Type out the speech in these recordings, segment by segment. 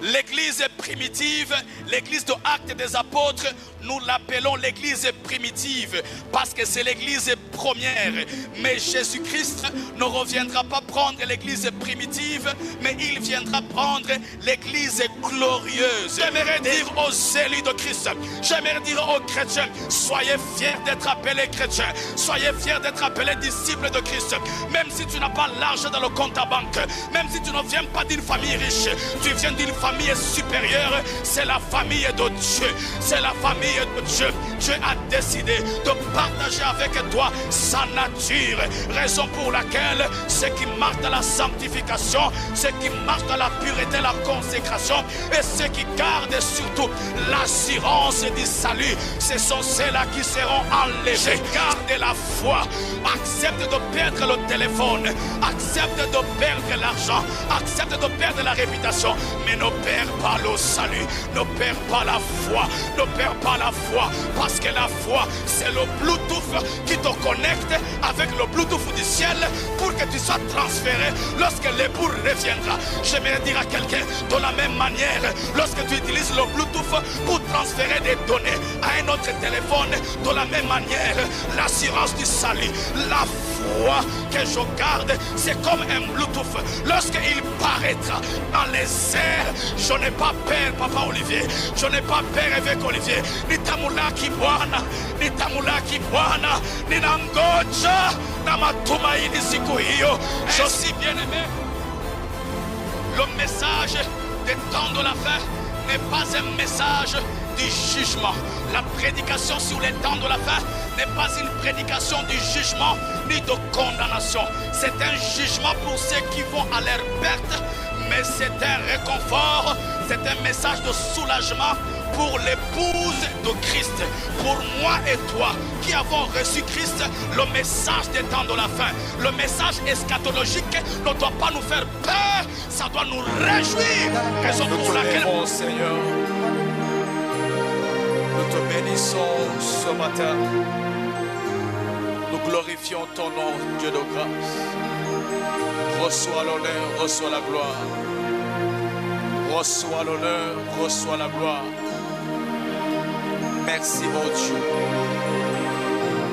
L'église primitive, l'église de Actes des Apôtres, nous l'appelons l'église primitive parce que c'est l'église première. Mais Jésus-Christ ne reviendra pas prendre l'église primitive, mais il viendra prendre l'église glorieuse. J'aimerais dire aux élus de Christ, j'aimerais dire aux chrétiens, soyez fiers d'être appelés chrétiens, soyez fiers d'être appelés disciples de Christ. Même si tu n'as pas l'argent dans le compte à banque, même si tu ne viens pas d'une famille riche, tu viens d'une famille supérieure, c'est la famille de Dieu, c'est la famille de Dieu. Dieu a décidé de partager avec toi sa nature, raison pour laquelle ceux qui marchent dans la sanctification, ceux qui marchent dans la pureté, la consécration et ceux qui gardent surtout l'assurance du salut, ce sont ceux-là qui seront enlevés. Garde la foi, accepte de perdre le téléphone, accepte de perdre l'argent, accepte de perdre la réputation, mais ne perds pas le salut, ne perds pas la foi, ne perds pas la foi, parce que la foi c'est le Bluetooth qui te connecte avec le Bluetooth du ciel pour que tu sois transféré lorsque l'époux reviendra. J'aimerais dire à quelqu'un, de la même manière, lorsque tu utilises le Bluetooth pour transférer des données à un autre téléphone, de la même manière, l'assurance du salut, la foi que je garde, c'est comme un Bluetooth. Lorsqu'il paraîtra dans les airs, je n'ai pas peur, Papa Olivier, je n'ai pas peur avec Olivier. Nitamulaki Bwana, nitamulaki Bwana, ninangoja na matumaini siku hiyo. Je suis bien aimé. Le message des temps de la fin n'est pas un message du jugement. La prédication sur les temps de la fin n'est pas une prédication du jugement ni de condamnation. C'est un jugement pour ceux qui vont à leur perte, mais c'est un réconfort, c'est un message de soulagement pour l'épouse de Christ, pour moi et toi qui avons reçu Christ. Le message des temps de la fin, le message eschatologique ne doit pas nous faire peur, ça doit nous réjouir. Raison pour laquelle, mon Seigneur, nous te bénissons ce matin. Nous glorifions ton nom, Dieu de grâce. Reçois l'honneur, reçois la gloire. Reçois l'honneur, reçois la gloire. Merci, oh Dieu.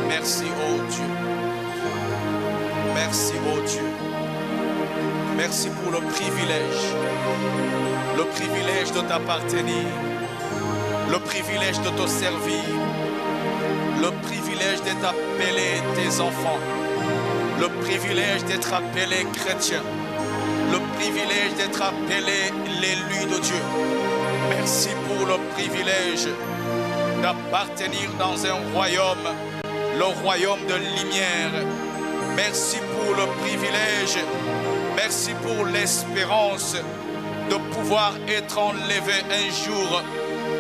Merci, oh Dieu. Merci, oh Dieu. Merci pour le privilège de t'appartenir, le privilège de te servir, le privilège d'être appelé tes enfants, le privilège d'être appelé chrétien, le privilège d'être appelé l'élu de Dieu. Merci pour le privilège d'appartenir dans un royaume, le royaume de lumière. Merci pour le privilège, merci pour l'espérance de pouvoir être enlevé un jour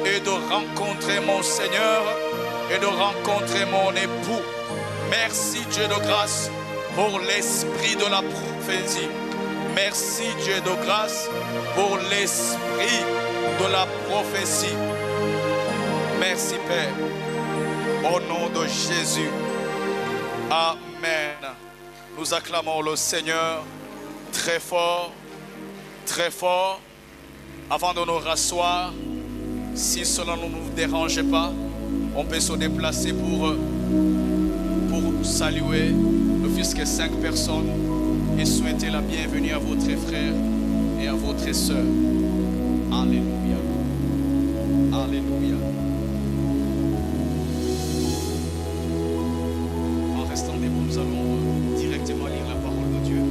et de rencontrer mon Seigneur et de rencontrer mon époux. Merci Dieu de grâce pour l'esprit de la prophétie. Merci Dieu de grâce pour l'esprit de la prophétie. Merci Père, au nom de Jésus. Amen. Nous acclamons le Seigneur très fort, très fort. Avant de nous rasseoir, si cela ne nous dérange pas, on peut se déplacer pour saluer ne fût-ce que 5 personnes et souhaiter la bienvenue à votre frère et à votre sœur. Alléluia. Alléluia. En restant debout, nous allons directement lire la parole de Dieu.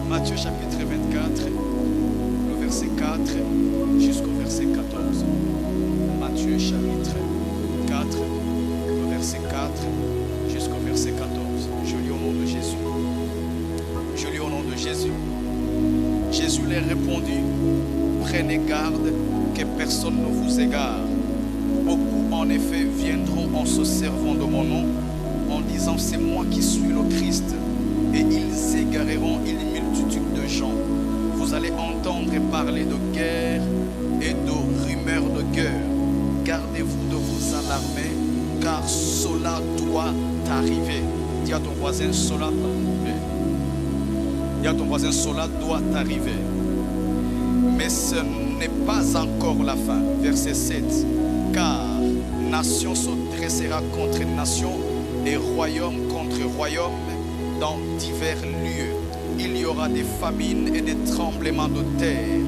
Matthieu chapitre 24, le verset 4 jusqu'au verset 14. Matthieu chapitre 4, le verset 4 jusqu'au verset 14. Je lis au nom de Jésus. Je lis au nom de Jésus. Jésus leur répondit: prenez garde que personne ne vous égare. Beaucoup en effet viendront en se servant de mon nom, en disant c'est moi qui suis le Christ, et ils égareront une multitude de gens. Vous allez entendre parler de guerre et de rumeurs de guerre. Gardez-vous de vous alarmer, car cela doit arriver. Dis à ton voisin, cela doit arriver. Dis à ton voisin, cela doit arriver. Mais ce n'est pas encore la fin. Verset 7. Car nation se dressera contre nation et royaume contre royaume dans divers lieux. Il y aura des famines et des tremblements de terre.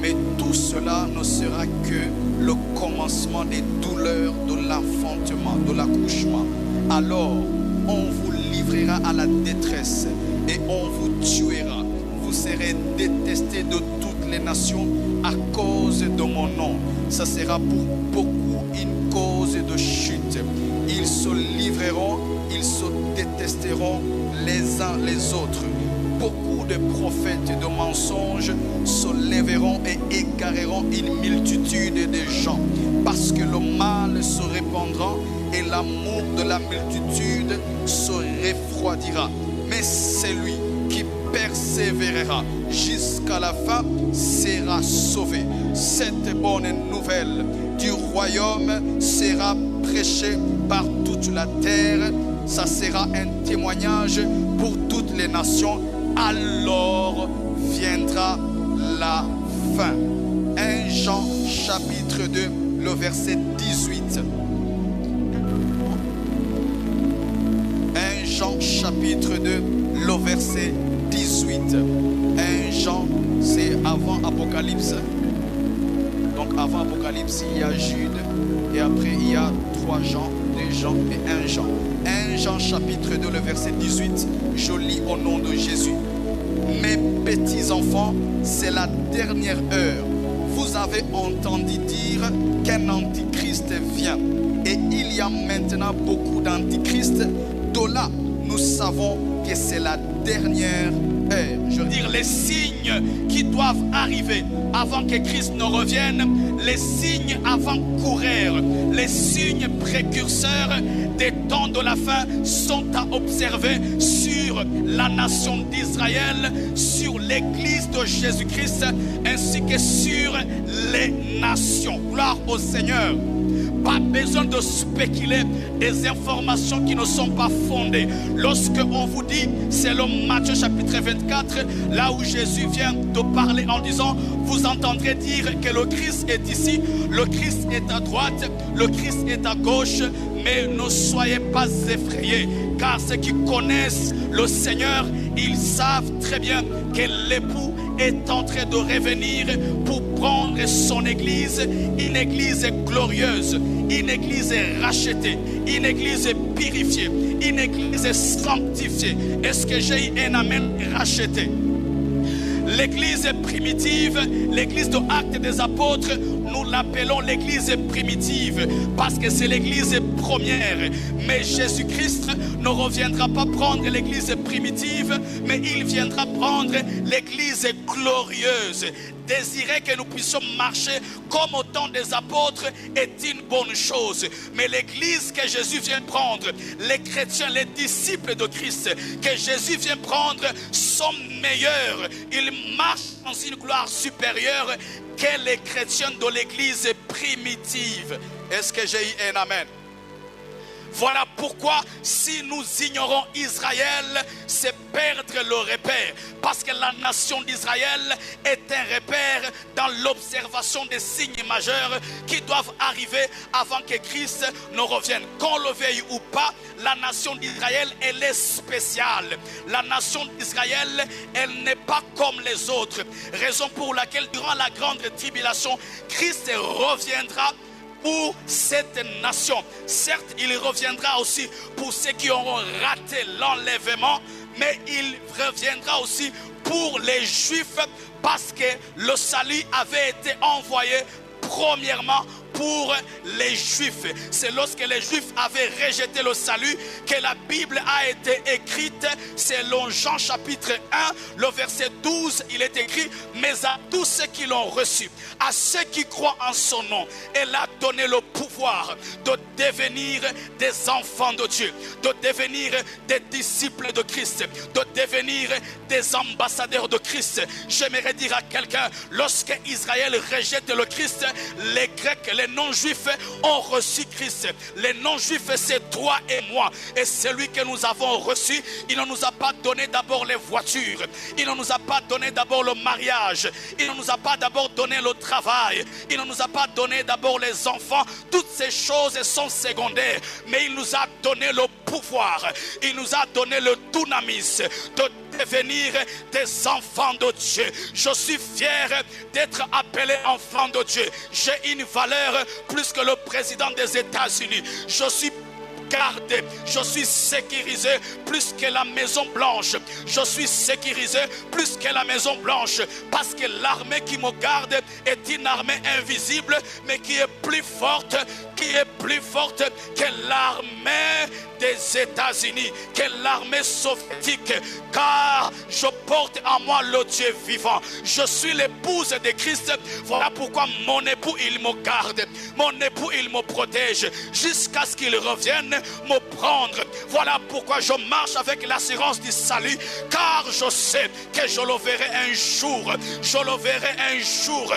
Mais tout cela ne sera que le commencement des douleurs de l'enfantement, de l'accouchement. Alors, on vous livrera à la détresse et on vous tuera. Vous serez détestés de toutes les nations à cause de mon nom. Ça sera pour beaucoup une cause de chute. Ils se livreront, ils se détesteront les uns les autres. Beaucoup de prophètes et de mensonges se lèveront et égareront une multitude de gens, parce que le mal se répandra et l'amour de la multitude se refroidira. Mais celui qui persévérera jusqu'à la fin sera sauvé. Cette bonne nouvelle du royaume sera prêchée par toute la terre. Ça sera un témoignage pour toutes les nations. Alors viendra la fin. 1 Jean chapitre 2, le verset 18. 1 Jean chapitre 2, le verset 18. 1 Jean, c'est avant Apocalypse. Donc avant Apocalypse, il y a Jude. Et après, il y a 3 Jean, 2 Jean et 1 Jean. 1 Jean chapitre 2, le verset 18. Je lis au nom de Jésus. Mes petits enfants, c'est la dernière heure. Vous avez entendu dire qu'un antichrist vient. Et il y a maintenant beaucoup d'antichrists. De là, nous savons que c'est la dernière heure. Je veux dire, les signes qui doivent arriver avant que Christ ne revienne, les signes avant-coureurs, les signes précurseurs des temps de la fin sont à observer sur la nation d'Israël, sur l'église de Jésus-Christ, ainsi que sur les nations. Gloire au Seigneur. Pas besoin de spéculer des informations qui ne sont pas fondées. Lorsque on vous dit, c'est le Matthieu chapitre 24, là où Jésus vient de parler en disant, vous entendrez dire que le Christ est ici, le Christ est à droite, le Christ est à gauche, mais ne soyez pas effrayés, car ceux qui connaissent le Seigneur, ils savent très bien que l'époux est en train de revenir pour prendre son église, une église glorieuse, une église rachetée, une église purifiée, une église sanctifiée. Est-ce que j'ai un amen racheté? L'église primitive, l'église de Actes des Apôtres, nous l'appelons l'église primitive parce que c'est l'église première. Mais Jésus-Christ ne reviendra pas prendre l'église primitive, mais il viendra prendre l'église glorieuse. Désirer que nous puissions marcher comme au temps des apôtres est une bonne chose. Mais l'église que Jésus vient prendre, les chrétiens, les disciples de Christ que Jésus vient prendre sont meilleurs. Ils marchent dans une gloire supérieure que les chrétiens de l'église primitive. Est-ce que j'ai eu un amen? Voilà pourquoi si nous ignorons Israël, c'est perdre le repère. Parce que la nation d'Israël est un repère dans l'observation des signes majeurs qui doivent arriver avant que Christ ne revienne. Qu'on le veuille ou pas, la nation d'Israël, elle est spéciale. La nation d'Israël, elle n'est pas comme les autres. Raison pour laquelle durant la grande tribulation, Christ reviendra pour cette nation. Certes, il reviendra aussi pour ceux qui auront raté l'enlèvement, mais il reviendra aussi pour les Juifs parce que le salut avait été envoyé premièrement pour les Juifs. C'est lorsque les Juifs avaient rejeté le salut que la Bible a été écrite. Selon Jean chapitre 1, le verset 12, il est écrit: mais à tous ceux qui l'ont reçu, à ceux qui croient en son nom, elle a donné le pouvoir de devenir des enfants de Dieu, de devenir des disciples de Christ, de devenir des ambassadeurs de Christ. J'aimerais dire à quelqu'un, lorsque Israël rejette le Christ, les Grecs, les les non-juifs ont reçu Christ. Les non-juifs, c'est toi et moi. Et celui que nous avons reçu, il ne nous a pas donné d'abord les voitures. Il ne nous a pas donné d'abord le mariage. Il ne nous a pas d'abord donné le travail. Il ne nous a pas donné d'abord les enfants. Toutes ces choses sont secondaires. Mais il nous a donné le pouvoir. Il nous a donné le dunamis de devenir des enfants de Dieu. Je suis fier d'être appelé enfant de Dieu. J'ai une valeur plus que le président des États-Unis. Je suis gardé, je suis sécurisé plus que la Maison Blanche. Je suis sécurisé plus que la Maison Blanche, parce que l'armée qui me garde est une armée invisible, mais qui est plus forte que l'armée des États-Unis, que l'armée soviétique, car je porte en moi le Dieu vivant. Je suis l'épouse de Christ. Voilà pourquoi mon époux il me garde, mon époux il me protège jusqu'à ce qu'il revienne me prendre. Voilà pourquoi je marche avec l'assurance du salut, car je sais que je le verrai un jour. Je le verrai un jour.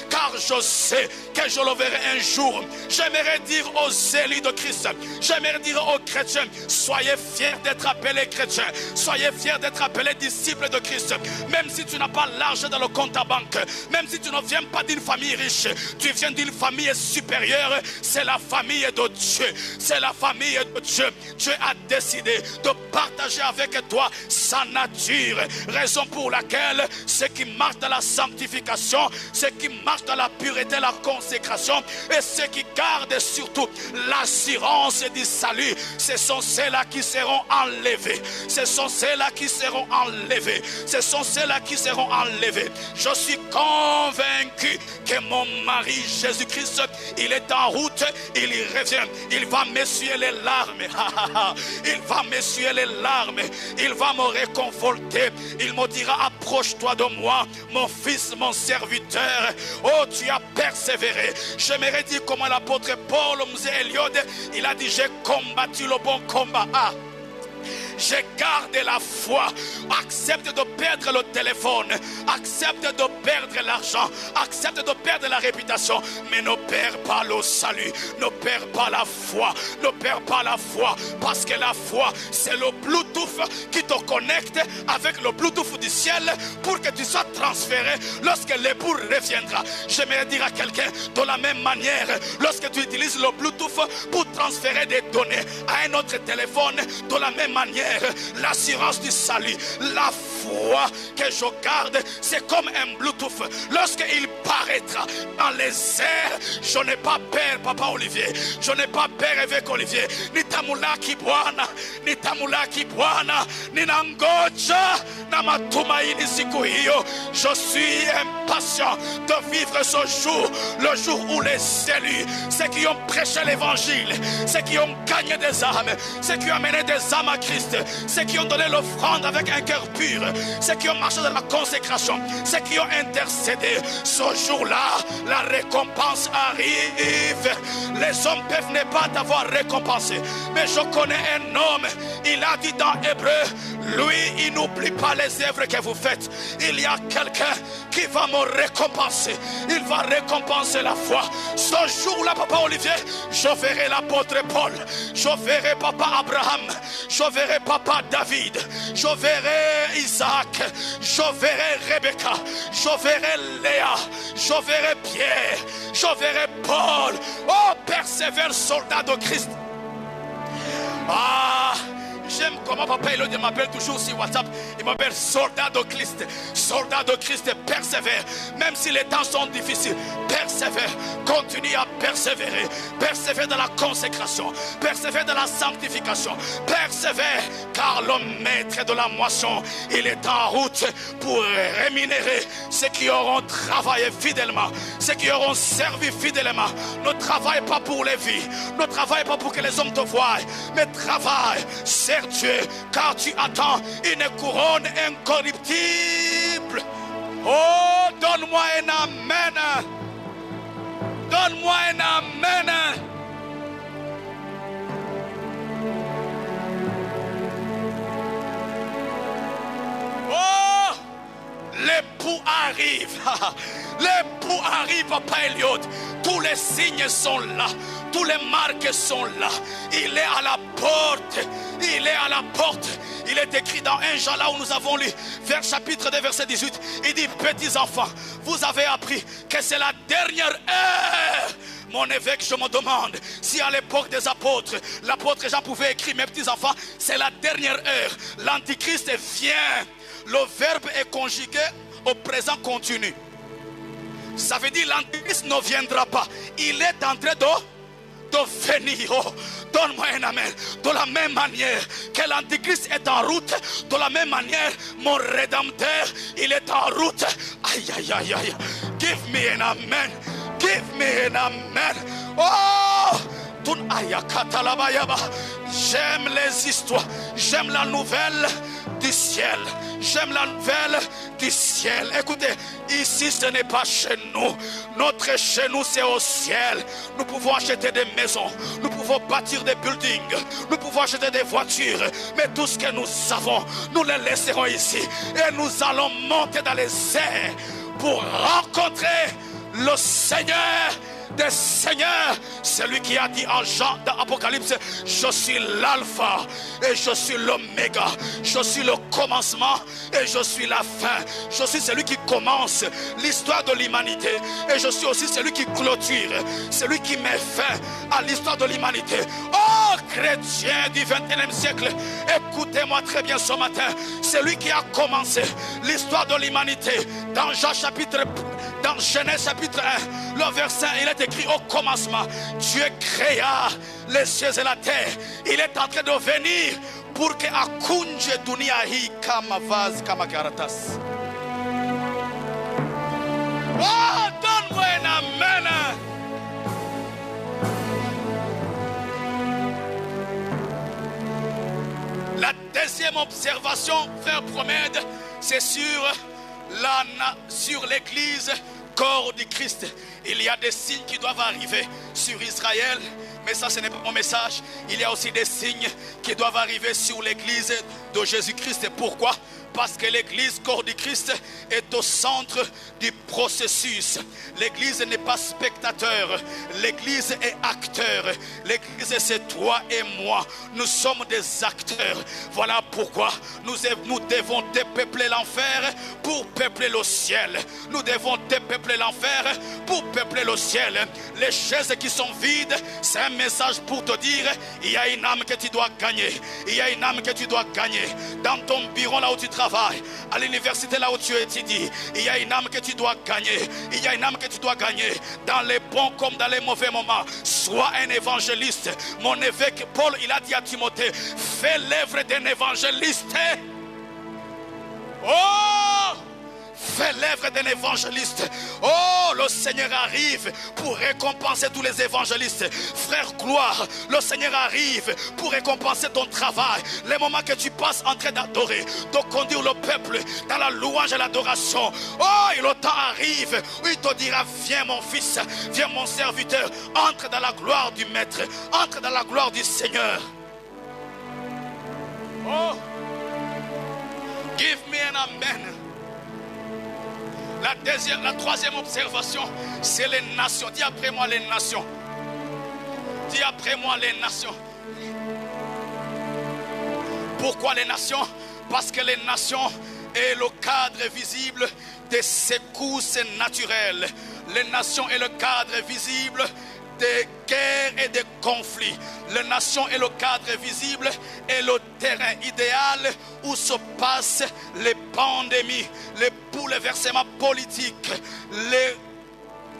Car je sais que je le verrai un jour. J'aimerais dire aux élus de Christ, j'aimerais dire aux chrétiens, soyez fiers d'être appelés chrétiens, soyez fiers d'être appelés disciples de Christ. Même si tu n'as pas l'argent dans le compte à banque, même si tu ne viens pas d'une famille riche, tu viens d'une famille supérieure, c'est la famille de Dieu, c'est la famille de Dieu. Dieu a décidé de partager avec toi sa nature, raison pour laquelle ceux qui marchent dans la sanctification, ceux qui marchent dans la pureté, la consécration, et ceux qui gardent surtout l'assurance du salut, ce sont ceux-là qui seront enlevés. Ce sont ceux-là qui seront enlevés. Ce sont ceux-là qui seront enlevés. Je suis convaincu que mon mari Jésus-Christ, il est en route, il y revient. Il va m'essuyer les larmes. Il va m'essuyer les larmes. Il va me réconforter. Il me dira, approche-toi de moi, mon fils, mon serviteur. Oh, tu as persévéré. J'aimerais dire comment l'apôtre Paul, Eliode, il a dit, j'ai combattu le bon combat. J'ai gardé la foi. Accepte de perdre le téléphone, accepte de perdre l'argent, accepte de perdre la réputation, mais ne perds pas le salut, ne perds pas la foi, ne perds pas la foi, parce que la foi c'est le Bluetooth qui te connecte avec le Bluetooth du ciel pour que tu sois transféré lorsque l'époux reviendra. J'aimerais dire à quelqu'un, de la même manière, lorsque tu utilises le Bluetooth pour transférer des données à un autre téléphone, de la même manière, l'assurance du salut, la foi que je garde, c'est comme un Bluetooth. Lorsqu'il paraîtra dans les airs, je n'ai pas peur, Papa Olivier, je n'ai pas peur avec Olivier. Ni tamulaki Bwana, ni tamulaki Bwana, ni nangoja na matumaini siku hiyo. Je suis impatient de vivre ce jour, le jour où les élus, ceux qui ont prêché l'évangile, ceux qui ont gagné des âmes, ceux qui ont amené des âmes à Christ, ceux qui ont donné l'offrande avec un cœur pur, ceux qui ont marché dans la consécration, ceux qui ont intercédé, ce jour-là, la récompense arrive. Les hommes peuvent ne pas t'avoir récompensé, mais je connais un homme, il a dit dans Hébreu, lui, il n'oublie pas les œuvres que vous faites. Il y a quelqu'un qui va me récompenser. Il va récompenser la foi. Ce jour-là, Papa Olivier, je verrai l'apôtre Paul, je verrai Papa Abraham, je verrai Papa David, je verrai Isaac, je verrai Rebecca, je verrai Léa, je verrai Pierre, je verrai Paul. Oh, persévère, soldat de Christ. Ah, j'aime comment Papa Elodie m'appelle toujours sur WhatsApp. Il m'appelle soldat de Christ. Soldat de Christ, persévère. Même si les temps sont difficiles, persévère. Continue à persévérer. Persévère dans la consécration. Persévère dans la sanctification. Persévère, car le maître de la moisson, il est en route pour rémunérer ceux qui auront travaillé fidèlement, ceux qui auront servi fidèlement. Ne travaille pas pour les vies. Ne travaille pas pour que les hommes te voient, mais travaille, sers Dieu, car tu attends une couronne incorruptible. Oh, donne-moi un amen. Donne-moi un amen. Oh, l'époux arrive. L'époux arrive, Papa Eliot. Tous les signes sont là. Tous les marques sont là. Il est à la porte. Il est à la porte. Il est écrit dans 1 Jean, là où nous avons lu, vers chapitre 2, verset 18. Il dit, petits enfants, vous avez appris que c'est la dernière heure. Mon évêque, je me demande si à l'époque des apôtres, l'apôtre Jean pouvait écrire, mes petits enfants, c'est la dernière heure. L'antichrist vient. Le verbe est conjugué au présent continu. Ça veut dire l'antichrist ne viendra pas. Il est en train de venir. Oh, donne-moi un amen. De la même manière que l'antichrist est en route, de la même manière, mon rédempteur, il est en route. Aïe, aïe, aïe, aïe. Give me an amen. Give me an amen. Oh! J'aime les histoires. J'aime la nouvelle du ciel. J'aime la nouvelle du ciel. Écoutez, ici ce n'est pas chez nous. Notre chez nous c'est au ciel. Nous pouvons acheter des maisons. Nous pouvons bâtir des buildings. Nous pouvons acheter des voitures. Mais tout ce que nous avons, nous le laisserons ici. Et nous allons monter dans les airs pour rencontrer le Seigneur des Seigneurs, celui qui a dit en Jean dans Apocalypse, je suis l'alpha et je suis l'oméga, je suis le commencement et je suis la fin. Je suis celui qui commence l'histoire de l'humanité et je suis aussi celui qui clôture, celui qui met fin à l'histoire de l'humanité. Oh chrétien du 21e siècle, écoutez-moi très bien ce matin. Celui qui a commencé l'histoire de l'humanité dans dans Genèse chapitre 1, le verset, il est écrit au commencement, Dieu créa les cieux et la terre. Il est en train de venir pour que akunje dunia hii kama vazi kama karatasi. Oh, donne-moi un amen. La deuxième observation, frère Promède, c'est sur l'église corps du Christ. Il y a des signes qui doivent arriver sur Israël, mais ça ce n'est pas mon message. Il y a aussi des signes qui doivent arriver sur l'église de Jésus-Christ. Pourquoi? Parce que l'église corps du Christ est au centre du processus. L'église n'est pas spectateur, l'église est acteur. L'église c'est toi et moi, nous sommes des acteurs. Voilà pourquoi nous devons dépeupler l'enfer pour peupler le ciel. Nous devons dépeupler l'enfer pour peupler le ciel. Les chaises qui sont vides, c'est un message pour te dire, il y a une âme que tu dois gagner. Il y a une âme que tu dois gagner. Dans ton bureau là où tu travailles, à l'université là où tu étudies, il y a une âme que tu dois gagner. Il y a une âme que tu dois gagner dans les bons comme dans les mauvais moments. Sois un évangéliste. Mon évêque Paul, il a dit à Timothée, fais l'œuvre d'un évangéliste. Oh, fais l'œuvre d'un évangéliste. Oh, le Seigneur arrive pour récompenser tous les évangélistes. Frère Gloire, le Seigneur arrive pour récompenser ton travail. Les moments que tu passes en train d'adorer, de conduire le peuple dans la louange et l'adoration. Oh, et le temps arrive où il te dira, viens mon fils, viens mon serviteur, entre dans la gloire du Maître, entre dans la gloire du Seigneur. Oh, give me an amen. La troisième observation, c'est les nations. Dis après moi les nations. Dis après moi les nations. Pourquoi les nations? Parce que les nations est le cadre visible des secousses naturelles. Les nations est le cadre visible des guerres et des conflits. Les nations est le cadre visible et le terrain idéal où se passent les pandémies, les bouleversements politiques,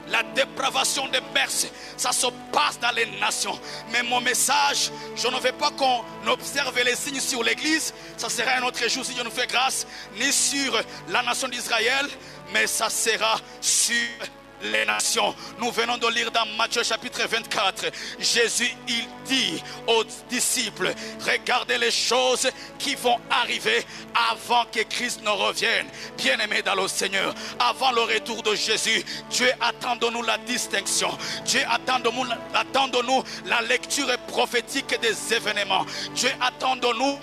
la dépravation des mœurs. Ça se passe dans les nations. Mais mon message, je ne veux pas qu'on observe les signes sur l'église. Ça sera un autre jour si Dieu nous fait grâce, ni sur la nation d'Israël, mais ça sera sur les nations. Nous venons de lire dans Matthieu chapitre 24. Jésus, il dit aux disciples, regardez les choses qui vont arriver avant que Christ ne revienne. Bien-aimés dans le Seigneur, avant le retour de Jésus, Dieu attend de nous la distinction. Dieu attend de nous la lecture prophétique des événements. Dieu attend de nous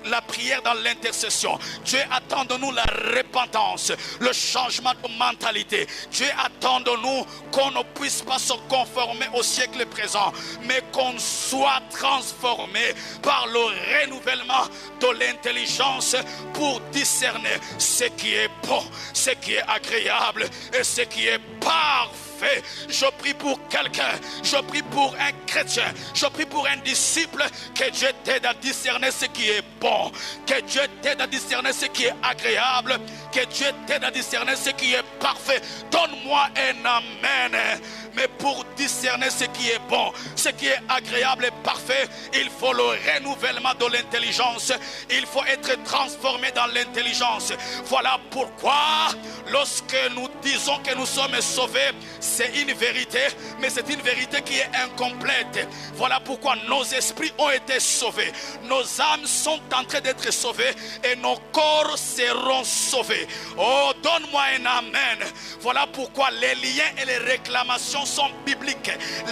la prière dans l'intercession. Dieu attend de nous la repentance, le changement de mentalité. Dieu attend de nous qu'on ne puisse pas se conformer au siècle présent, mais qu'on soit transformé par le renouvellement de l'intelligence pour discerner ce qui est bon, ce qui est agréable et ce qui est parfait. Je prie pour quelqu'un, je prie pour un chrétien, je prie pour un disciple, que Dieu t'aide à discerner ce qui est bon, que Dieu t'aide à discerner ce qui est agréable, que Dieu t'aide à discerner ce qui est parfait. Donne-moi un amen. Mais pour discerner ce qui est bon, ce qui est agréable et parfait, il faut le renouvellement de l'intelligence. Il faut être transformé dans l'intelligence. Voilà pourquoi lorsque nous disons que nous sommes sauvés, c'est une vérité, mais c'est une vérité qui est incomplète. Voilà pourquoi nos esprits ont été sauvés, nos âmes sont en train d'être sauvées et nos corps seront sauvés. Oh, donne-moi un amen. Voilà pourquoi les liens et les réclamations sont bibliques.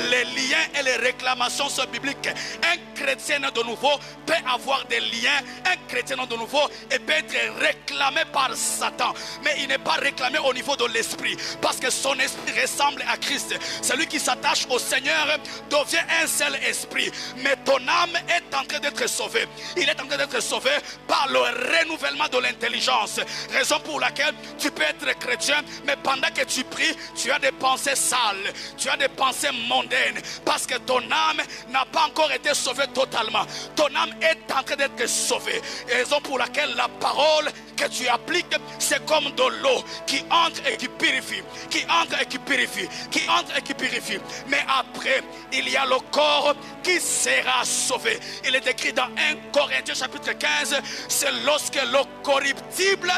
Les liens et les réclamations sont bibliques. Un chrétien de nouveau peut avoir des liens. Un chrétien de nouveau et peut être réclamé par Satan, mais il n'est pas réclamé au niveau de l'esprit, parce que son esprit ressemble à Christ. Celui qui s'attache au Seigneur devient un seul esprit. Mais ton âme est en train d'être sauvée. Il est en train d'être sauvé par le renouvellement de l'intelligence. Raison pour laquelle tu peux être chrétien, mais pendant que tu pries, tu as des pensées sales, tu as des pensées mondaines, parce que ton âme n'a pas encore été sauvée totalement. Ton âme est en train d'être sauvée. Raison pour laquelle la parole que tu appliques, c'est comme de l'eau qui entre et qui purifie, qui entre et qui purifie, qui entre et qui purifie. Mais après, il y a le corps qui sera sauvé. Il est écrit dans 1 Corinthiens chapitre 15, c'est lorsque le corruptible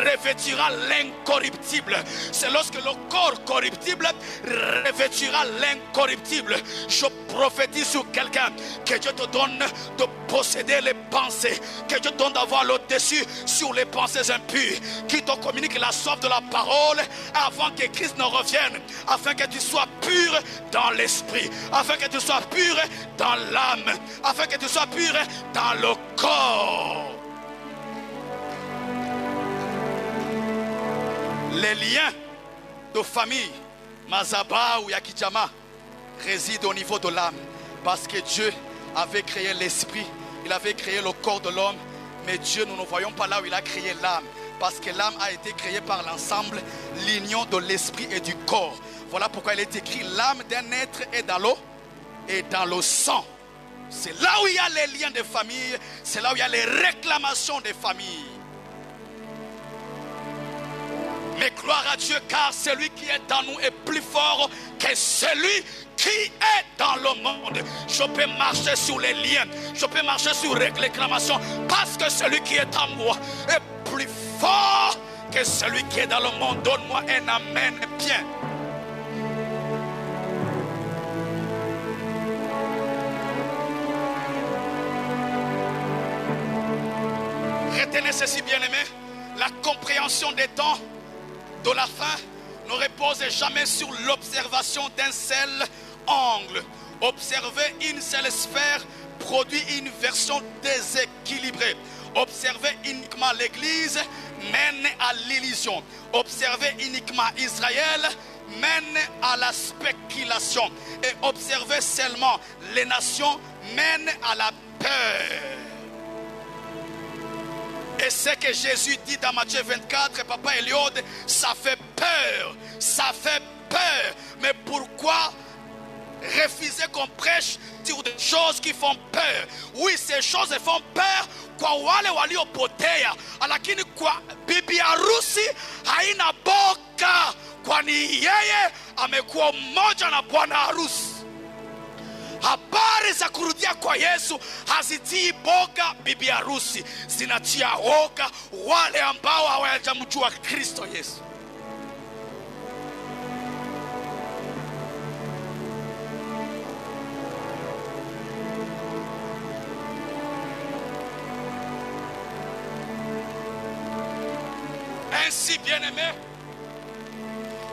revêtira l'incorruptible. C'est lorsque le corps corruptible revêtira l'incorruptible. Je prophétise sur quelqu'un, que Dieu te donne de posséder les pensées, que Dieu te donne d'avoir le dessus sur les pensées impures, qui te communique la soif de la parole avant que Christ ne revienne, afin que tu sois pur dans l'esprit, afin que tu sois pur dans l'âme, afin que tu sois pur dans le corps. Les liens de famille, Mazaba ou Yakijama, résident au niveau de l'âme, parce que Dieu avait créé l'esprit, il avait créé le corps de l'homme, mais Dieu, nous ne voyons pas là où il a créé l'âme, parce que l'âme a été créée par l'ensemble, l'union de l'esprit et du corps. Voilà pourquoi il est écrit, l'âme d'un être est dans l'eau et dans le sang. C'est là où il y a les liens de famille, c'est là où il y a les réclamations des familles. Mais gloire à Dieu, car celui qui est dans nous est plus fort que celui qui est dans le monde. Je peux marcher sur les liens, je peux marcher sur les réclamations, parce que celui qui est en moi est plus fort que celui qui est dans le monde. Donne-moi un amen bien. Retenez ceci, bien-aimé, la compréhension des temps de la fin ne repose jamais sur l'observation d'un seul angle. Observer une seule sphère produit une version déséquilibrée. Observer uniquement l'Église mène à l'illusion. Observer uniquement Israël mène à la spéculation. Et observer seulement les nations mène à la peur. Et ce que Jésus dit dans Matthieu 24, Papa Eliode, ça fait peur, ça fait peur. Mais pourquoi refuser qu'on prêche sur des choses qui font peur? Oui, ces choses font peur kwa wale waliopotea, lakini kwa bibi harusi haina boka, kwani yeye amekuwa mmoja na bwana harusi. Habari za kurudia kwa Yesu hazitii boga bibi harusi, zinatia woga wale ambao hawajamjua Kristo Yesu. Bien-aimés,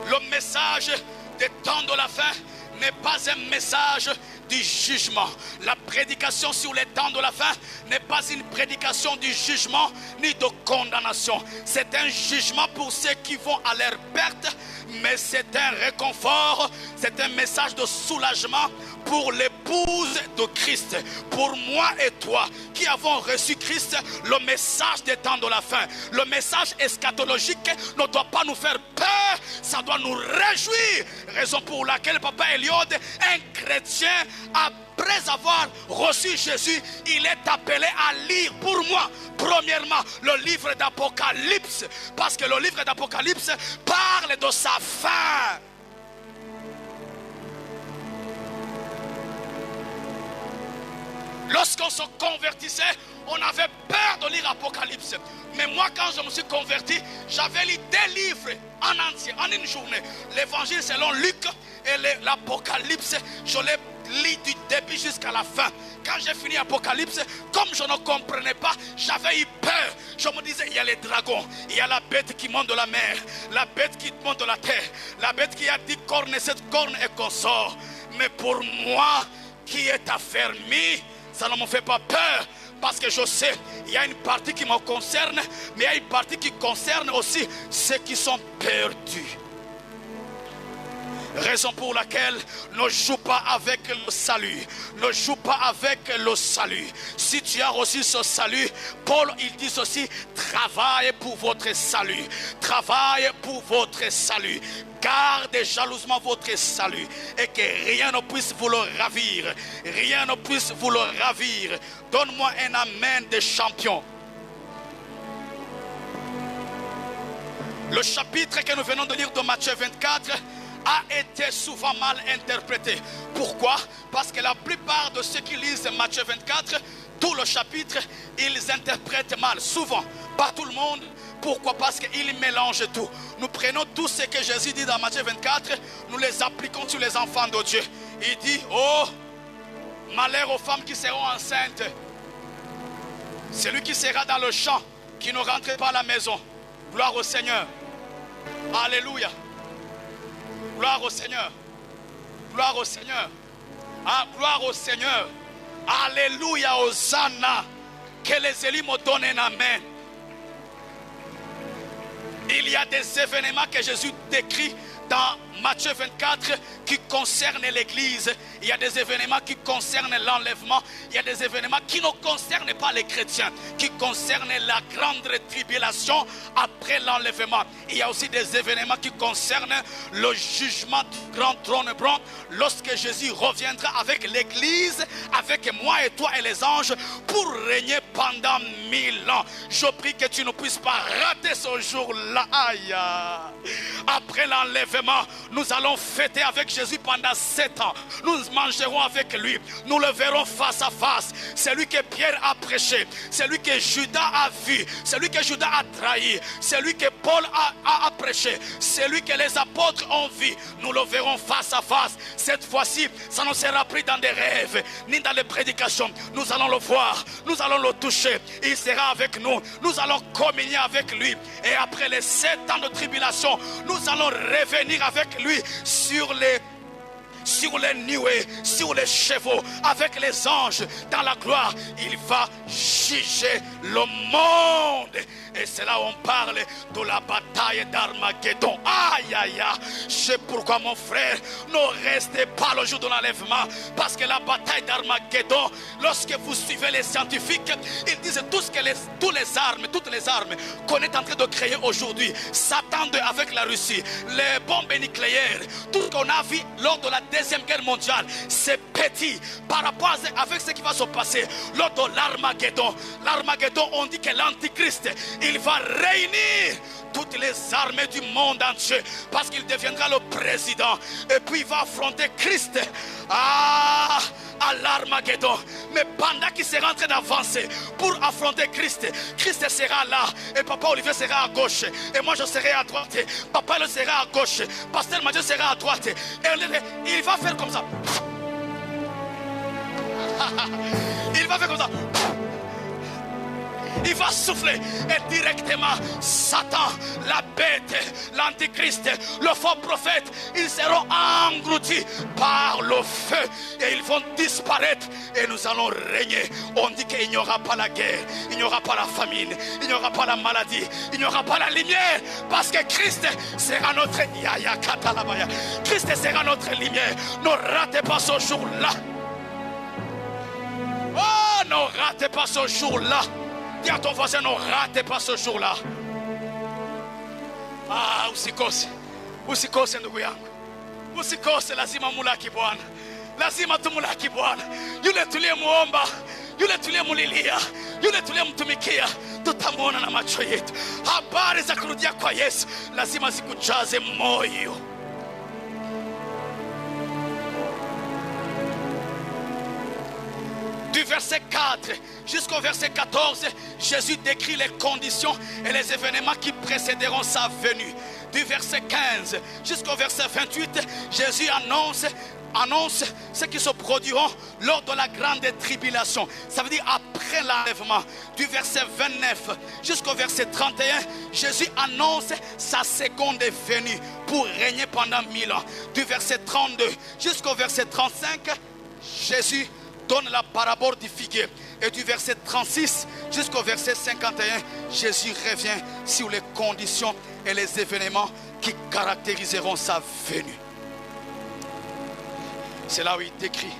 le message des temps de la fin n'est pas un message du jugement. La prédication sur les temps de la fin n'est pas une prédication du jugement ni de condamnation. C'est un jugement pour ceux qui vont à leur perte, mais c'est un réconfort, c'est un message de soulagement pour l'épouse de Christ, pour moi et toi qui avons reçu Christ. Le message des temps de la fin, le message eschatologique ne doit pas nous faire peur, ça doit nous réjouir. Raison pour laquelle Papa Eliod, un chrétien, après avoir reçu Jésus, il est appelé à lire pour moi, premièrement, le livre d'Apocalypse, parce que le livre d'Apocalypse parle de sa fin. Lorsqu'on se convertissait, on avait peur de lire Apocalypse. Mais moi, quand je me suis converti, j'avais lu des livres en entier, en une journée. L'évangile selon Luc et l'Apocalypse, je l'ai lu du début jusqu'à la fin. Quand j'ai fini Apocalypse, comme je ne comprenais pas, j'avais eu peur. Je me disais, il y a les dragons, il y a la bête qui monte de la mer, la bête qui monte de la terre, la bête qui a 10 cornes et 7 cornes et qu'on sort. Mais pour moi, qui est affermi, ça ne me fait pas peur, parce que je sais, il y a une partie qui me concerne, mais il y a une partie qui concerne aussi ceux qui sont perdus. Raison pour laquelle ne joue pas avec le salut. Ne joue pas avec le salut. Si tu as reçu ce salut, Paul il dit ceci: travaille pour votre salut. Travaille pour votre salut. Gardez jalousement votre salut et que rien ne puisse vous le ravir. Rien ne puisse vous le ravir. Donne-moi un amen de champion. Le chapitre que nous venons de lire de Matthieu 24 a été souvent mal interprété. Pourquoi? Parce que la plupart de ceux qui lisent Matthieu 24, tout le chapitre, ils interprètent mal. Souvent, pas tout le monde. Pourquoi? Parce qu'ils mélangent tout. Nous prenons tout ce que Jésus dit dans Matthieu 24, nous les appliquons sur les enfants de Dieu. Il dit: oh, malheur aux femmes qui seront enceintes. Celui qui sera dans le champ, qui ne rentre pas à la maison. Gloire au Seigneur. Alléluia. Gloire au Seigneur. Gloire au Seigneur. Ah, gloire au Seigneur. Alléluia, Hosanna. Que les élus me donnent un amen. Il y a des événements que Jésus décrit dans Matthieu 24 qui concernent l'église. Il y a des événements qui concernent l'enlèvement. Il y a des événements qui ne concernent pas les chrétiens, qui concernent la grande tribulation après l'enlèvement. Il y a aussi des événements qui concernent le jugement du grand trône blanc lorsque Jésus reviendra avec l'église, avec moi et toi et les anges pour régner pendant 1000 ans. Je prie que tu ne puisses pas rater ce jour-là. Aïe. Après l'enlèvement, nous allons fêter avec Jésus pendant 7 ans. Nous mangerons avec lui. Nous le verrons face à face. C'est lui que Pierre a prêché. C'est lui que Judas a vu. C'est lui que Judas a trahi. C'est lui que Paul a prêché. C'est lui que les apôtres ont vu. Nous le verrons face à face. Cette fois-ci, ça ne sera plus dans des rêves ni dans les prédications. Nous allons le voir. Nous allons le toucher. Il sera avec nous. Nous allons communier avec lui. Et après les 7 ans de tribulation, nous allons revenir avec lui sur les nuées, sur les chevaux, avec les anges dans la gloire. Il va juger le monde. Et c'est là où on parle de la bataille d'Armageddon. Aïe aïe aïe. C'est pourquoi mon frère, ne restez pas le jour de l'enlèvement. Parce que la bataille d'Armageddon, lorsque vous suivez les scientifiques, ils disent toutes les armes qu'on est en train de créer aujourd'hui, s'attendent avec la Russie, les bombes nucléaires, tout ce qu'on a vu lors de la Deuxième Guerre mondiale, c'est petit par rapport avec ce qui va se passer lors de l'Armageddon. L'Armageddon, on dit que l'Antichrist, il va réunir toutes les armées du monde entier parce qu'il deviendra le président et puis il va affronter Christ à l'Armageddon. Mais pendant qu'il sera en train d'avancer pour affronter Christ, Christ sera là et Papa Olivier sera à gauche et moi je serai à droite. Papa le sera à gauche, Pasteur Mathieu sera à droite et il va faire comme ça. Il va faire comme ça. il va souffler et directement Satan, la bête, l'antichrist, le faux prophète, ils seront engloutis par le feu et ils vont disparaître et nous allons régner. On dit qu'il n'y aura pas la guerre, il n'y aura pas la famine, il n'y aura pas la maladie, il n'y aura pas la lumière parce que Christ sera notre Christ sera notre lumière. Ne ratez pas ce jour-là. Oh, ne ratez pas ce jour-là. Dis à ton voisin, ne ratez pas ce jour-là. Ah, usikose ndugu yangu. Usikose, lazima mulaki Bwana. Lazima tumulaki Bwana. Yule tuliyemuomba, yule tuliyemulilia, yule tuliyemtumikia, tutamwona na macho yetu. Habari za kurudia kwa Yesu lazima zikujaze moyo. Du verset 4 jusqu'au verset 14, Jésus décrit les conditions et les événements qui précéderont sa venue. Du verset 15 jusqu'au verset 28, Jésus annonce ce qui se produiront lors de la grande tribulation. Ça veut dire après l'enlèvement. Du verset 29 jusqu'au verset 31, Jésus annonce sa seconde venue pour régner pendant 1000 ans. Du verset 32 jusqu'au verset 35, Jésus donne la parabole du figuier. Et du verset 36 jusqu'au verset 51, Jésus revient sur les conditions et les événements qui caractériseront sa venue. C'est là où il décrit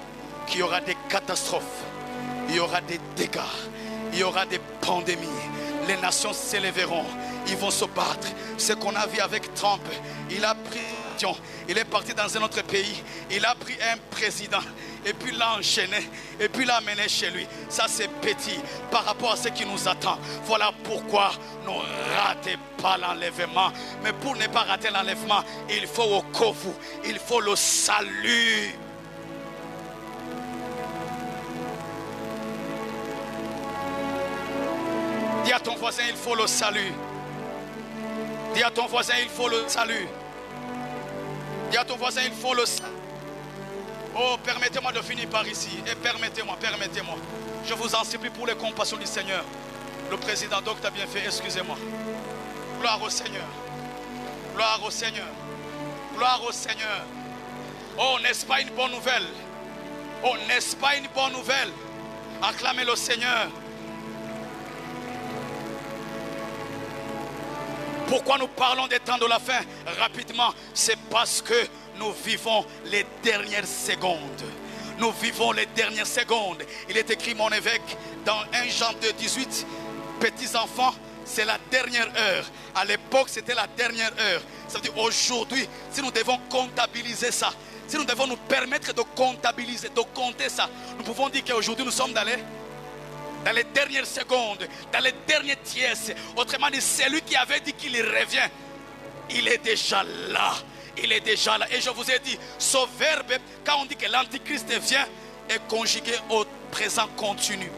qu'il y aura des catastrophes, il y aura des dégâts, il y aura des pandémies. Les nations s'élèveront, ils vont se battre. Ce qu'on a vu avec Trump, il a pris, il est parti dans un autre pays, il a pris un président et puis l'a enchaîné et puis l'a amené chez lui. Ça c'est petit par rapport à ce qui nous attend. Voilà pourquoi ne ratez pas l'enlèvement. Mais pour ne pas rater l'enlèvement, il faut au kovu, il faut le salut. Dis à ton voisin, il faut le salut. Dis à ton voisin, il faut le salut. Dis à ton voisin, il faut le salut. Oh, permettez-moi de finir par ici. Et permettez-moi. Je vous en supplie pour les compassions du Seigneur. Le président Docteur bien fait, excusez-moi. Gloire au Seigneur. Gloire au Seigneur. Gloire au Seigneur. Oh, n'est-ce pas une bonne nouvelle? Oh, n'est-ce pas une bonne nouvelle? Acclamez le Seigneur. Pourquoi nous parlons des temps de la fin rapidement? C'est parce que nous vivons les dernières secondes. Nous vivons les dernières secondes. Il est écrit, mon évêque, dans 1 Jean 2,18, petits enfants, c'est la dernière heure. À l'époque, c'était la dernière heure. Ça veut dire aujourd'hui, si nous devons comptabiliser ça, si nous devons nous permettre de comptabiliser, de compter ça, nous pouvons dire qu'aujourd'hui nous sommes dans les dernières secondes, dans les derniers tiers. Autrement dit, celui qui avait dit qu'il revient, il est déjà là. Il est déjà là. Et je vous ai dit, ce verbe, quand on dit que l'antichrist vient, est conjugué au présent continu.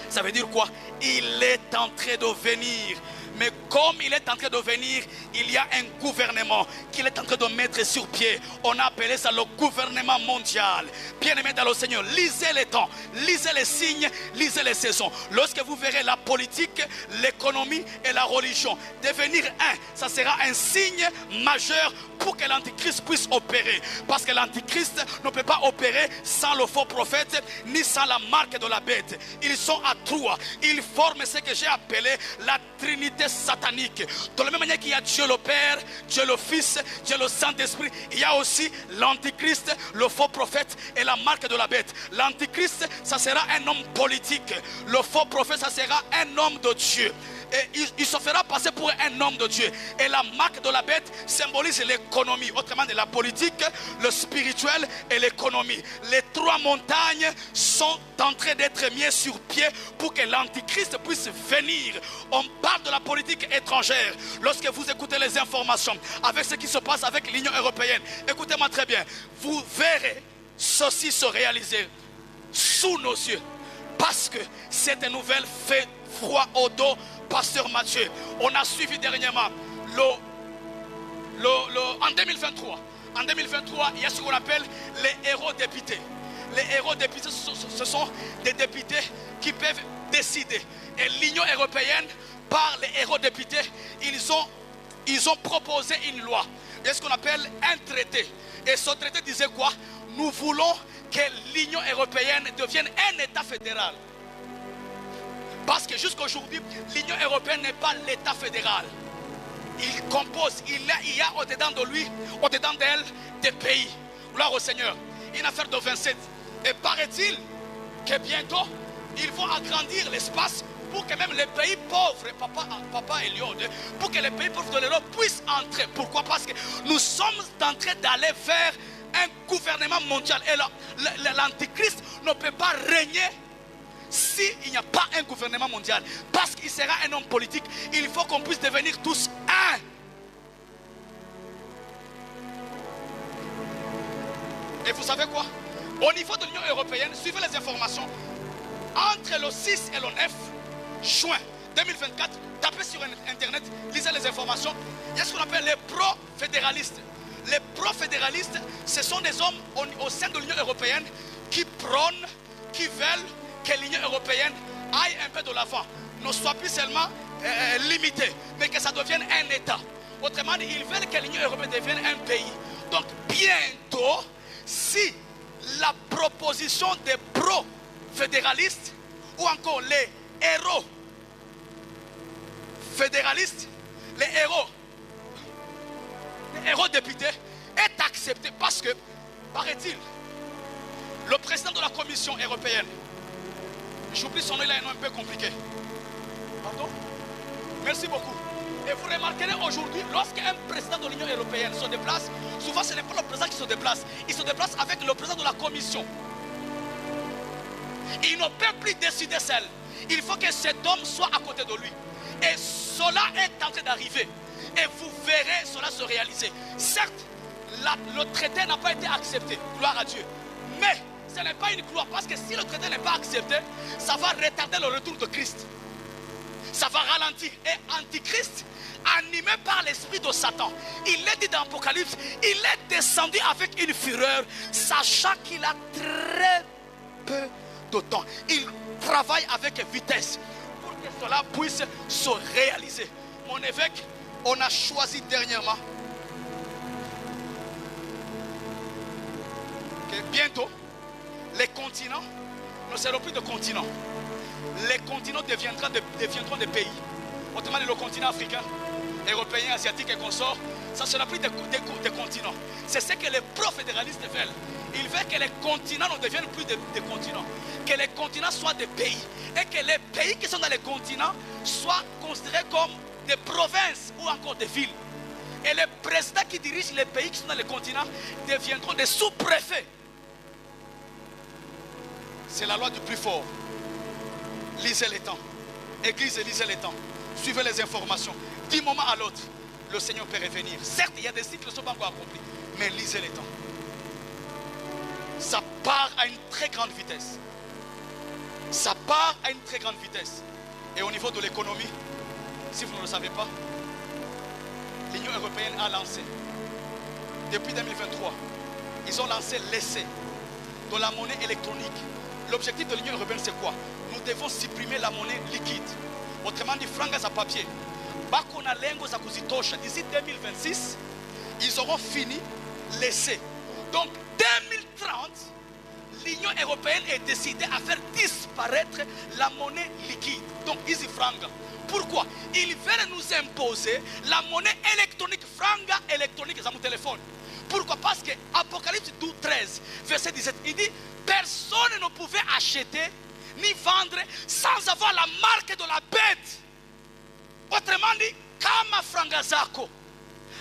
Ça veut dire quoi? Il est en train de venir. Mais comme il est en train de venir, il y a un gouvernement qu'il est en train de mettre sur pied. On a appelé ça le gouvernement mondial. Bien-aimés dans le Seigneur, lisez les temps, lisez les signes, lisez les saisons. Lorsque vous verrez la politique, l'économie et la religion devenir un, ça sera un signe majeur pour que l'antichrist puisse opérer. Parce que l'antichrist ne peut pas opérer sans le faux prophète, ni sans la marque de la bête. Ils sont à trois. Ils forment ce que j'ai appelé la Trinité satanique. De la même manière qu'il y a Dieu le Père, Dieu le Fils, Dieu le Saint-Esprit, il y a aussi l'antichrist, le faux prophète et la marque de la bête. L'antichrist, ça sera un homme politique. Le faux prophète, ça sera un homme de Dieu. Et il se fera passer pour un homme de Dieu. Et la marque de la bête symbolise l'économie. Autrement dit, la politique, le spirituel et l'économie. Les trois montagnes sont en train d'être mises sur pied pour que l'antichrist puisse venir. On parle de la politique étrangère. Lorsque vous écoutez les informations avec ce qui se passe avec l'Union européenne, écoutez-moi très bien. Vous verrez ceci se réaliser sous nos yeux. Parce que cette nouvelle fait froid au dos. Pasteur Mathieu, on a suivi dernièrement en 2023. En 2023, il y a ce qu'on appelle les héros députés. Les héros députés, ce sont des députés qui peuvent décidé. Et l'Union européenne, par les eurodéputés, ils ont proposé une loi. C'est ce qu'on appelle un traité. Et ce traité disait quoi? Nous voulons que l'Union européenne devienne un État fédéral. Parce que jusqu'à aujourd'hui, l'Union européenne n'est pas l'État fédéral. Il compose, il y a au-dedans de lui, au-dedans d'elle, des pays. Gloire au Seigneur. Une affaire de 27. Et paraît-il que bientôt, ils vont agrandir l'espace pour que même les pays pauvres, Papa Eliod, pour que les pays pauvres de l'Europe puissent entrer. Pourquoi? Parce que nous sommes en train d'aller vers un gouvernement mondial. Et l'Antichrist ne peut pas régner s'il n'y a pas un gouvernement mondial. Parce qu'il sera un homme politique. Il faut qu'on puisse devenir tous un. Et vous savez quoi? Au niveau de l'Union européenne, suivez les informations. Entre le 6 et le 9 juin 2024, tapez sur internet, lisez les informations. Il y a ce qu'on appelle les pro-fédéralistes. Les pro-fédéralistes, ce sont des hommes au sein de l'Union européenne qui prônent, qui veulent que l'Union européenne aille un peu de l'avant. Ne soit plus seulement limitée, mais que ça devienne un État. Autrement dit, ils veulent que l'Union européenne devienne un pays. Donc bientôt, si la proposition des pro-fédéralistes ou encore les héros fédéralistes, les héros députés est acceptée parce que, paraît-il, le président de la Commission européenne, j'oublie son nom, il a un nom un peu compliqué. Pardon? Merci beaucoup. Et vous remarquerez aujourd'hui, lorsqu'un président de l'Union européenne se déplace, souvent ce n'est pas le président qui se déplace, il se déplace avec le président de la Commission. Il ne peut plus décider seul. Il faut que cet homme soit à côté de lui. Et cela est en train d'arriver. Et vous verrez cela se réaliser. Certes, le traité n'a pas été accepté. Gloire à Dieu. Mais ce n'est pas une gloire. Parce que si le traité n'est pas accepté, ça va retarder le retour de Christ. Ça va ralentir. Et Antichrist, animé par l'esprit de Satan, il est dit dans l'Apocalypse, il est descendu avec une fureur, sachant qu'il a très peu de temps. Il travaille avec vitesse pour que cela puisse se réaliser. Mon évêque, on a choisi dernièrement que bientôt les continents ne seront plus de continents. Les continents deviendront des pays. Autrement dit, le continent africain, européen, asiatique et consorts, ça ne sera plus des continents. C'est ce que les pro-fédéralistes veulent. Ils veulent que les continents ne deviennent plus des continents. Que les continents soient des pays. Et que les pays qui sont dans les continents soient considérés comme des provinces ou encore des villes. Et les présidents qui dirigent les pays qui sont dans les continents deviendront des sous-préfets. C'est la loi du plus fort. Lisez les temps. Église, lisez les temps. Suivez les informations. D'un moment à l'autre, le Seigneur peut revenir. Certes, il y a des cycles qui ne sont pas encore accomplis. Mais lisez les temps. Ça part à une très grande vitesse. Ça part à une très grande vitesse. Et au niveau de l'économie, si vous ne le savez pas, l'Union européenne a lancé, depuis 2023, ils ont lancé l'essai de la monnaie électronique. L'objectif de l'Union européenne, c'est quoi? Nous devons supprimer la monnaie liquide. Autrement dit, francs à papier. D'ici 2026, ils auront fini l'essai. Donc, 2030, l'Union européenne est décidée à faire disparaître la monnaie liquide. Donc, easy franc. Pourquoi? Ils veulent nous imposer la monnaie électronique, franc électronique dans mon téléphone. Pourquoi? Parce que Apocalypse 12, 13, verset 17, il dit personne ne pouvait acheter ni vendre sans avoir la marque de la bête. Autrement dit, kama franga zako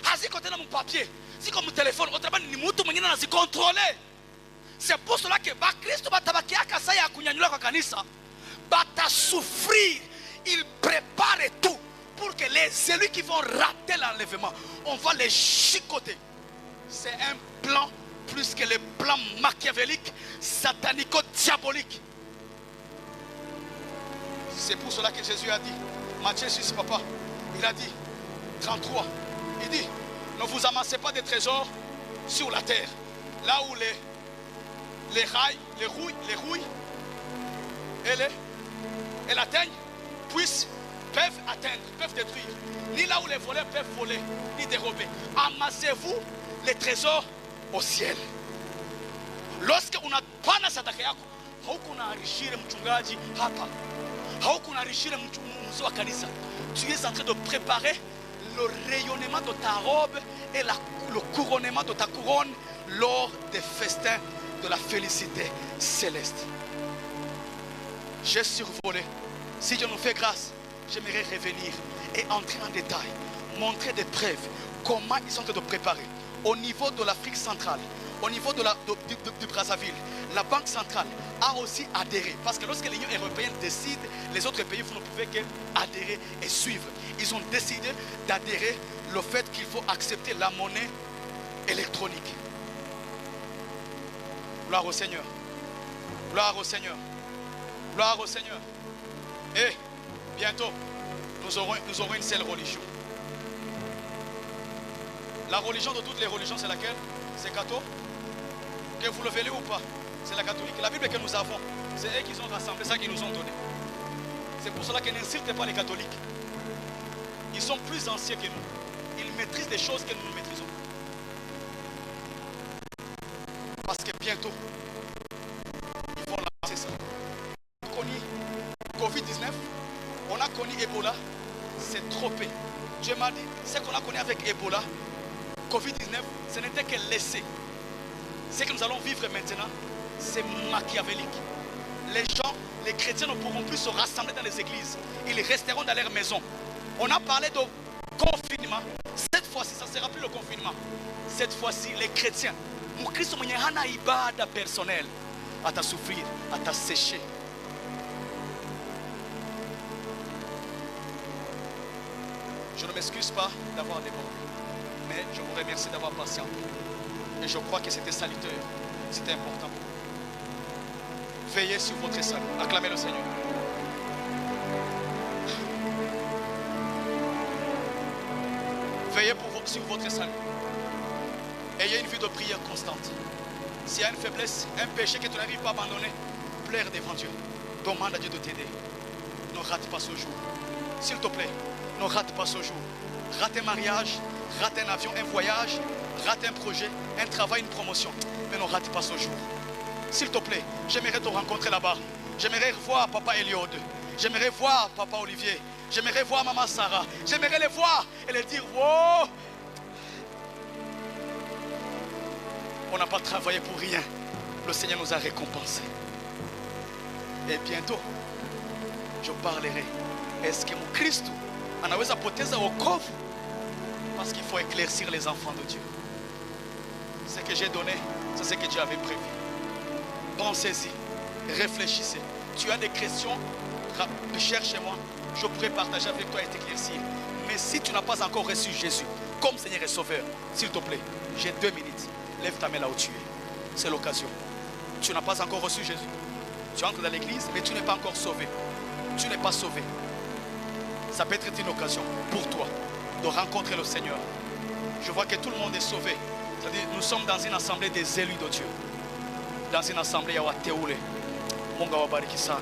haziko tena mon papier, ziko mon téléphone, autrement ni mtu mwingine anazikontrole. C'est pour cela que Bakristo batabakiaka saa ya kunyanyula kwa kanisa batasouffrir. Il prépare tout pour que les élus qui vont rater l'enlèvement, on va les chicoter. C'est un plan plus que les plans machiavéliques, satanico-diaboliques. C'est pour cela que Jésus a dit, Matthieu 6, papa, il a dit, 33, il dit, ne vous amassez pas des trésors sur la terre, là où les rouilles et l'atteignent peuvent atteindre, peuvent détruire. Ni là où les voleurs peuvent voler, ni dérober. Amassez-vous les trésors au ciel. Lorsque unapana sadaka yako, haukunarishire mchungaji hapa, haukunarishire mzee wa kanisa. Tu es en train de préparer le rayonnement de ta robe et le couronnement de ta couronne lors des festins de la félicité céleste. J'ai survolé. Si Dieu nous fait grâce, j'aimerais revenir et entrer en détail, montrer des preuves, comment ils sont en train de préparer. Au niveau de l'Afrique centrale, au niveau du Brazzaville, la Banque centrale a aussi adhéré. Parce que lorsque l'Union européenne décide, les autres pays ne pouvaient qu'adhérer et suivre. Ils ont décidé d'adhérer le fait qu'il faut accepter la monnaie électronique. Gloire au Seigneur. Gloire au Seigneur. Gloire au Seigneur. Et bientôt, nous aurons une seule religion. La religion de toutes les religions, c'est laquelle? C'est catholique. Que vous le voulez ou pas, c'est la catholique. La Bible que nous avons, c'est eux qui ont rassemblé ça, qui nous ont donné. C'est pour cela qu'ils n'insultent pas les catholiques. Ils sont plus anciens que nous. Ils maîtrisent des choses que nous ne maîtrisons. Parce que bientôt, ils vont lancer ça. On a connu Covid-19, on a connu Ebola, c'est trompé. Dieu m'a dit, ce qu'on a connu avec Ebola, Covid-19, ce n'était que l'essai. Ce que nous allons vivre maintenant, c'est machiavélique. Les gens, les chrétiens ne pourront plus se rassembler dans les églises. Ils resteront dans leur maison. On a parlé de confinement. Cette fois-ci, ça ne sera plus le confinement. Cette fois-ci, les chrétiens, mon Christ, mon Yehana ibada personnel, à ta souffrir, à ta sécher. Je ne m'excuse pas d'avoir débordé, mais je vous remercie d'avoir patienté. Et je crois que c'était salutaire, c'était important pour vous. Veillez sur votre salut. Acclamez le Seigneur. Veillez sur votre salut. Ayez une vie de prière constante. S'il y a une faiblesse, un péché que tu n'arrives pas à abandonner, pleure devant Dieu. Demande à Dieu de t'aider. Ne rate pas ce jour. S'il te plaît, ne rate pas ce jour. Rate un mariage, rate un avion, un voyage, rate un projet, un travail, une promotion. Mais ne rate pas ce jour. S'il te plaît, j'aimerais te rencontrer là-bas. J'aimerais voir Papa Eliode. J'aimerais voir Papa Olivier. J'aimerais voir Maman Sarah. J'aimerais les voir et les dire, wow! On n'a pas travaillé pour rien. Le Seigneur nous a récompensés. Et bientôt, je parlerai. Est-ce que mon Christ anaweza poteza wokovu? Parce qu'il faut éclaircir les enfants de Dieu. Ce que j'ai donné, c'est ce que Dieu avait prévu. Pensez-y, réfléchissez. Tu as des questions, cherche-moi. Je pourrais partager avec toi et t'éclaircir. Mais si tu n'as pas encore reçu Jésus comme Seigneur et Sauveur, s'il te plaît, j'ai 2 minutes. Lève ta main là où tu es. C'est l'occasion. Tu n'as pas encore reçu Jésus. Tu entres dans l'église, mais tu n'es pas encore sauvé. Tu n'es pas sauvé. Ça peut être une occasion pour toi de rencontrer le Seigneur. Je vois que tout le monde est sauvé. C'est-à-dire, nous sommes dans une assemblée des élus de Dieu. Dans une assemblée, il y a Teoule. Mungu awabariki sana.